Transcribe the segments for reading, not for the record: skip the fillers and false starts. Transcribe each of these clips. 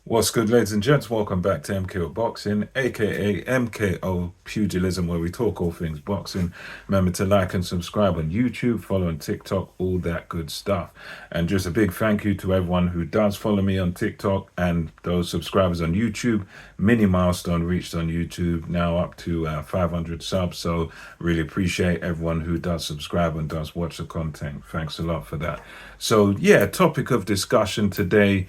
What's good, ladies and gents? Welcome back to MKO Boxing, aka MKO Pugilism, where we talk all things boxing. Remember to like and subscribe on YouTube, follow on TikTok, all that good stuff. And just a big thank you to everyone who does follow me on TikTok and those subscribers on YouTube. Mini milestone reached on YouTube, now up to 500 subs. So really appreciate everyone who does subscribe and does watch the content. Thanks a lot for that. So yeah, topic of discussion today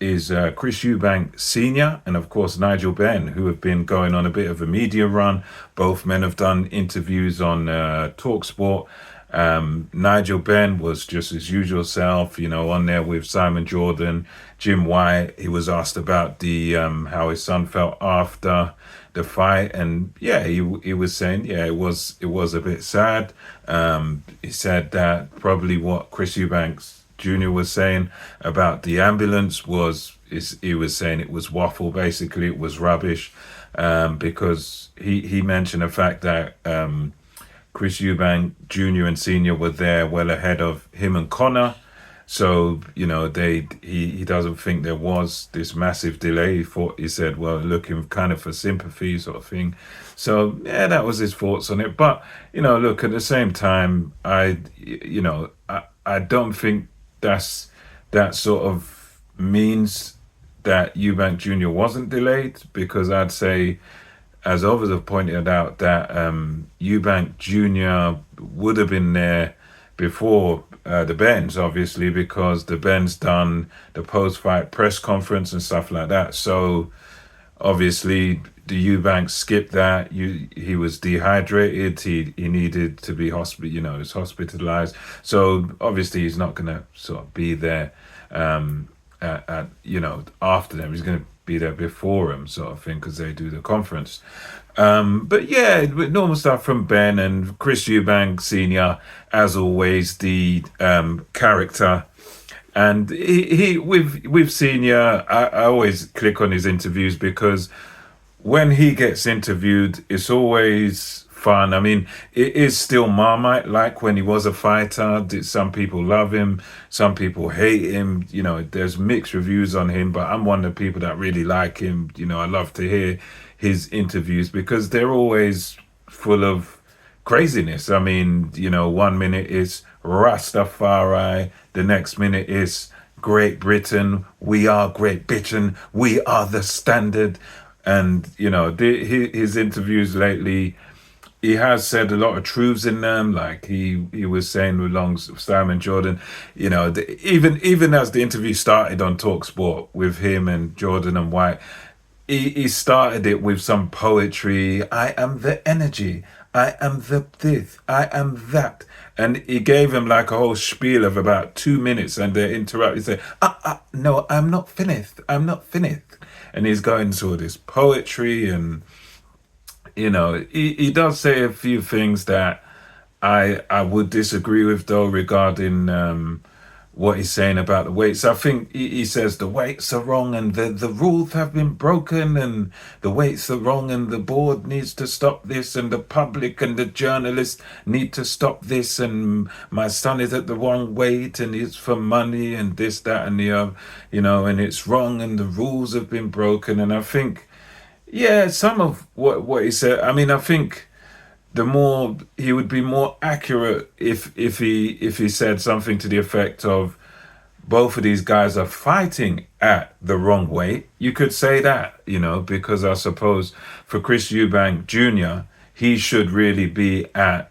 is Chris Eubank Sr. and of course Nigel Benn, who have been going on a bit of a media run. Both men have done interviews on TalkSport. Nigel Benn was just his usual self, on there with Simon Jordan, Jim White. He was asked about the how his son felt after the fight, and yeah, he was saying, yeah, it was a bit sad. He said that probably what Chris Eubanks Jr. was saying about the ambulance he was saying it was waffle, basically it was rubbish, because he mentioned the fact that Chris Eubank Jr. and Senior were there well ahead of him and Connor. So, he doesn't think there was this massive delay. He said, well, looking kind of for sympathy sort of thing. So, yeah, that was his thoughts on it. But, look, at the same time, I don't think that sort of means that Eubank Jr. wasn't delayed, because I'd say, as others have pointed out, that Eubank Jr. would have been there before the Benz, obviously, because the Benz done the post-fight press conference and stuff like that. So obviously the Eubank skipped that. He was dehydrated. He needed to be was hospitalized. So obviously he's not gonna sort of be there after them. He's gonna be there before him, sort of thing, because they do the conference. But yeah, with normal stuff from Ben and Chris Eubank Sr., as always, the character. And he with Senior, I always click on his interviews, because when he gets interviewed, it's always fun. I mean, it is still Marmite, like when he was a fighter. Some people love him, some people hate him. There's mixed reviews on him, but I'm one of the people that really like him. I love to hear his interviews, because they're always full of craziness. I mean, 1 minute is Rastafari, the next minute is Great Britain, we are Great Britain, we are the standard. And his interviews lately, he has said a lot of truths in them. Like he was saying along Simon Jordan, even as the interview started on TalkSport with him and Jordan and White, he started it with some poetry. I am the energy. I am the this. I am that. And he gave him like a whole spiel of about 2 minutes, and they interrupt. He said, no, I'm not finished. I'm not finished. And he's going through this poetry, and he does say a few things that I would disagree with, though, regarding what he's saying about the weights. I think he says the weights are wrong, and the rules have been broken, and the weights are wrong, and the board needs to stop this, and the public and the journalists need to stop this, and my son is at the wrong weight, and it's for money, and this, that, and the other, and it's wrong, and the rules have been broken. And I think, yeah, some of what he said, I mean, I think he would be more accurate if he said something to the effect of, both of these guys are fighting at the wrong weight. You could say that, because I suppose for Chris Eubank Jr., he should really be at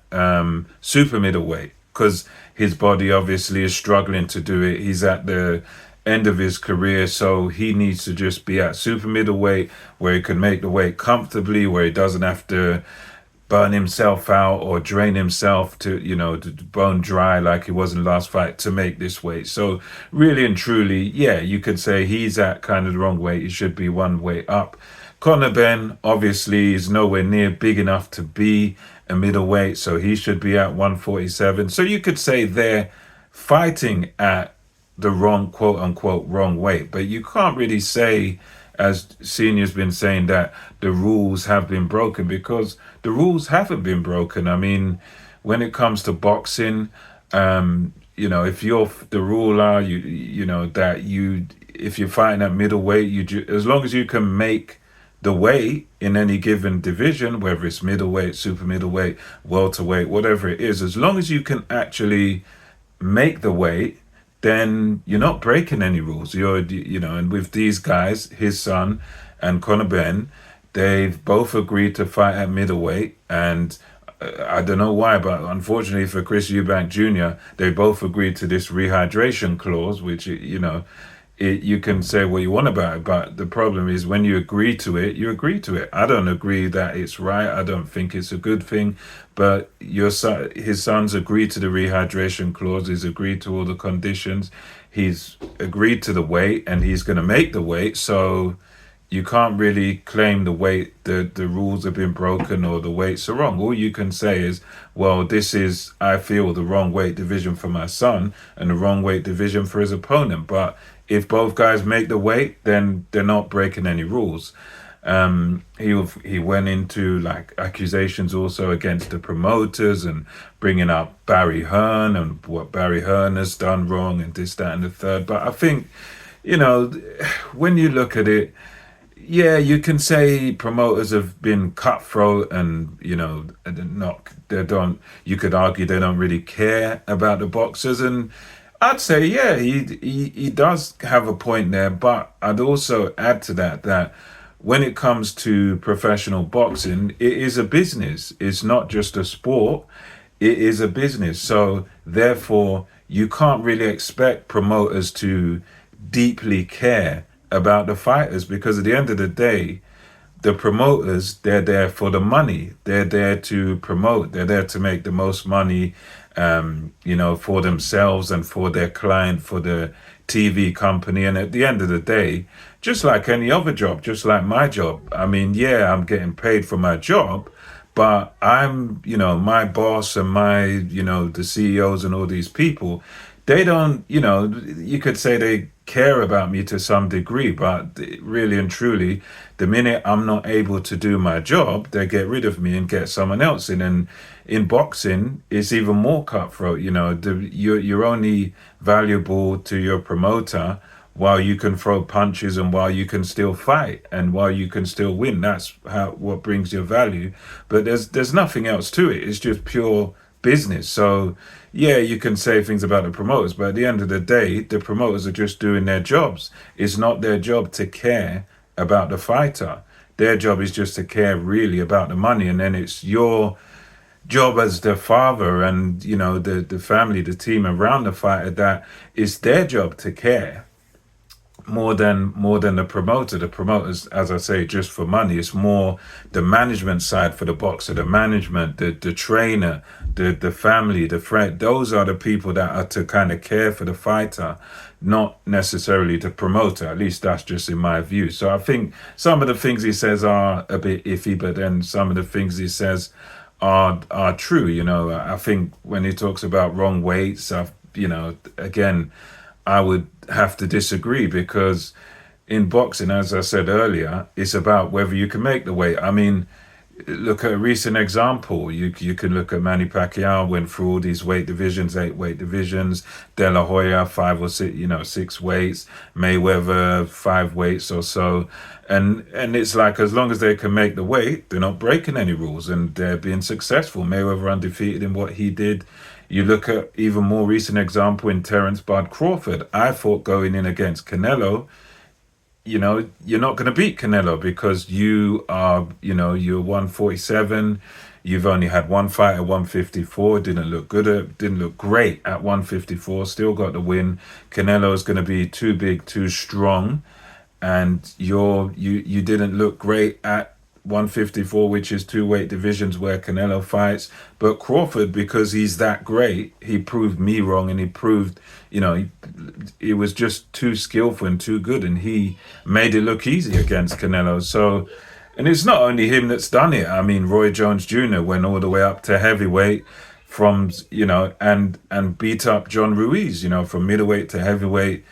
super middleweight, because his body obviously is struggling to do it. He's at the end of his career, so he needs to just be at super middleweight, where he can make the weight comfortably, where he doesn't have to burn himself out or drain himself to bone dry like he was in the last fight to make this weight. So really and truly, yeah, you could say he's at kind of the wrong weight. He should be one weight up. Conor Benn obviously is nowhere near big enough to be a middleweight, so he should be at 147. So you could say they're fighting at the wrong, quote unquote, wrong weight. But you can't really say, as Senior's been saying, that the rules have been broken, because the rules haven't been broken. I mean, when it comes to boxing, if you're the ruler, that if you're fighting at middleweight, as long as you can make the weight in any given division, whether it's middleweight, super middleweight, welterweight, whatever it is, as long as you can actually make the weight, then you're not breaking any rules. And with these guys, his son and Conor Ben, they've both agreed to fight at middleweight, and I don't know why, but unfortunately for Chris Eubank Jr., they both agreed to this rehydration clause, which, you can say what you want about it, but the problem is when you agree to it, you agree to it. I don't agree that it's right. I don't think it's a good thing, but his son's agreed to the rehydration clause. He's agreed to all the conditions. He's agreed to the weight, and he's going to make the weight. So you can't really claim the rules have been broken or the weights are wrong. All you can say is, well, this is, I feel, the wrong weight division for my son and the wrong weight division for his opponent. But if both guys make the weight, then they're not breaking any rules. He went into like accusations also against the promoters and bringing up Barry Hearn and what Barry Hearn has done wrong and this, that, and the third. But I think, when you look at it, yeah, you can say promoters have been cutthroat and, you could argue they don't really care about the boxers. And I'd say, yeah, he does have a point there. But I'd also add to that when it comes to professional boxing, it is a business. It's not just a sport. It is a business. So therefore, you can't really expect promoters to deeply care about the fighters, because at the end of the day, the promoters, they're there for the money. They're there to promote. They're there to make the most money, for themselves and for their client, for the TV company. And at the end of the day, just like any other job, just like my job, I mean, yeah, I'm getting paid for my job, but I'm, my boss and the CEOs and all these people, they don't, you could say they care about me to some degree, but really and truly, the minute I'm not able to do my job, they get rid of me and get someone else in. And in boxing, it's even more cutthroat. You're only valuable to your promoter while you can throw punches and while you can still fight and while you can still win. That's what brings your value. But there's nothing else to it. It's just pure business. So yeah, you can say things about the promoters, but at the end of the day, the promoters are just doing their jobs. It's not their job to care about the fighter. Their job is just to care really about the money. And then it's your job as the father and, the family, the team around the fighter, that it's their job to care more than the promoter. The promoters, as I say, just for money. It's more the management side for the boxer, the management, the trainer, the family, the friend. Those are the people that are to kind of care for the fighter, not necessarily the promoter. At least that's just in my view. So I think some of the things he says are a bit iffy, but then some of the things he says are true. I think when he talks about wrong weights, again, I would have to disagree, because in boxing, as I said earlier, it's about whether you can make the weight. I mean, look at a recent example. You can look at Manny Pacquiao, went through all these weight divisions, 8 weight divisions. De La Hoya, 5 or 6, 6 weights. Mayweather, 5 weights or so. And it's like, as long as they can make the weight, they're not breaking any rules and they're being successful. Mayweather undefeated in what he did. You look at even more recent example in Terence Bud Crawford. I thought going in against Canelo, you're not going to beat Canelo because you're 147. You've only had one fight at 154. Didn't look great at 154. Still got the win. Canelo is going to be too big, too strong, and you didn't look great at 154, which is 2 weight divisions where Canelo fights. But Crawford, because he's that great, he proved me wrong, and he proved, he was just too skillful and too good, and he made it look easy against Canelo. So, and it's not only him that's done it. I mean, Roy Jones Jr. went all the way up to heavyweight from, and beat up John Ruiz, from middleweight to heavyweight.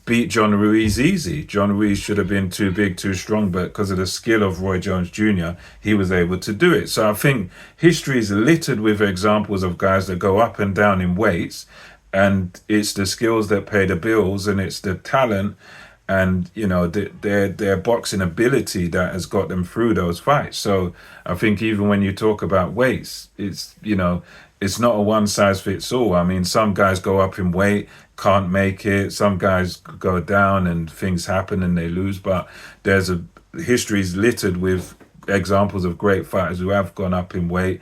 Beat John Ruiz easy. John Ruiz should have been too big, too strong, but because of the skill of Roy Jones Jr., he was able to do it. So I think history is littered with examples of guys that go up and down in weights, and it's the skills that pay the bills, and it's the talent and their boxing ability that has got them through those fights. So I think even when you talk about weights, it's not a one size fits all. I mean, some guys go up in weight, can't make it. Some guys go down and things happen and they lose. But history's littered with examples of great fighters who have gone up in weight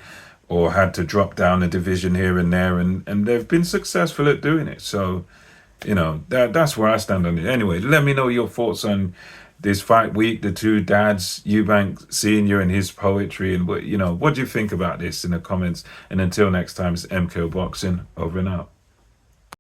or had to drop down a division here and there, and they've been successful at doing it. So that's where I stand on it. Anyway, let me know your thoughts on this fight week, the two dads, Eubank Senior and his poetry, and what do you think about this in the comments? And until next time, it's MKO Boxing, over and out.